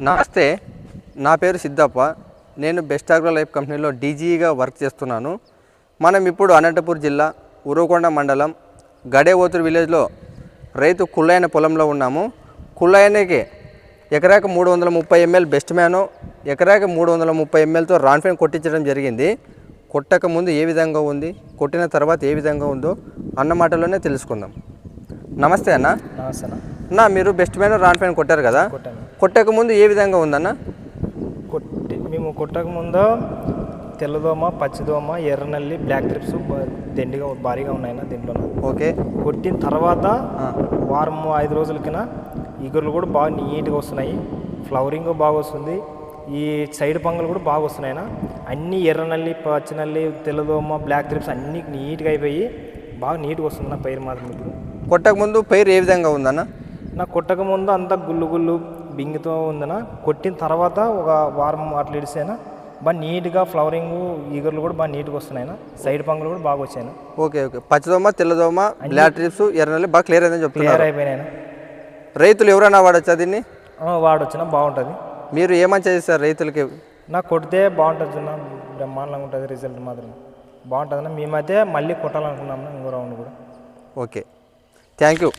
నమస్తే, నా పేరు సిద్ధప్ప. నేను బెస్ట్ అగ్రో లైఫ్ కంపెనీలో డీజీగా వర్క్ చేస్తున్నాను. మనం ఇప్పుడు అనంతపూర్ జిల్లా ఉరవకొండ మండలం గడేవోతురు విలేజ్లో రైతు కుళ్ళైన పొలంలో ఉన్నాము. కుళ్ళైనకి ఎకరాకు 330 ml బెస్ట్ మ్యాను, ఎకరాకి 330 mlతో రాన్ఫెన్ కొట్టించడం జరిగింది. కొట్టక ముందు ఏ విధంగా ఉంది, కొట్టిన తర్వాత ఏ విధంగా ఉందో అన్న మాటలోనే తెలుసుకుందాం. నమస్తే అన్న. నమస్తే అన్న, మీరు బెస్ట్ మ్యాన్ రాన్ఫెన్ కొట్టారు కదా, కొట్టక ముందు ఏ విధంగా ఉందన్న? మేము కొట్టక ముందు తెల్లదోమ, పచ్చిదోమ, ఎర్రనల్లి, బ్లాక్ ట్రిప్స్ దండిగా భారీగా ఉన్నాయన్న దీంట్లో. ఓకే. కొట్టిన తర్వాత వారం 5 రోజులకినా ఈగుర్లు కూడా బాగా నీట్గా వస్తున్నాయి, ఫ్లవరింగ్ బాగా వస్తుంది, ఈ సైడ్ పంగులు కూడా బాగా వస్తున్నాయన్న. అన్నీ ఎర్రనల్లి, పచ్చినల్లి, తెల్లదోమ, బ్లాక్ ట్రిప్స్ అన్నీ నీట్గా అయిపోయి బాగా నీట్గా వస్తుంది నా పైరు మాత్రం. ఇప్పుడు కొట్టక ముందు పైరు ఏ విధంగా ఉందన్న? నాకు కొట్టక ముందు అంతా గుళ్ళు బింగితో ఉందన్న. కొట్టిన తర్వాత ఒక వారం అట్లా ఇడిసేనా బాగా నీట్గా ఫ్లవరింగ్, ఈగర్లు కూడా బాగా నీట్గా వస్తున్నాయినా, సైడ్ పంగులు కూడా బాగా వచ్చాయి. ఓకే. పచ్చదోమ, తెల్లదోమ, బ్లాక్ ట్రిప్స్, ఎర్రనల్లి బాగా క్లియర్ అయిందని చెప్తున్నారు. క్లియర్ అయిపోయినాయి. రైతులు ఎవరైనా వాడచ్చా దీన్ని? వాడొచ్చినా బాగుంటుంది. మీరు ఏమని చేస్తారు రైతులకి? నాకు కొడితే బాగుంటుంది చిన్న, బ్రహ్మాండంగా ఉంటుంది, రిజల్ట్ మాత్రం బాగుంటుందన్న. మేమైతే మళ్ళీ కొట్టాలనుకున్నాము ఇంకో రౌండ్ కూడా. Okay, thank you.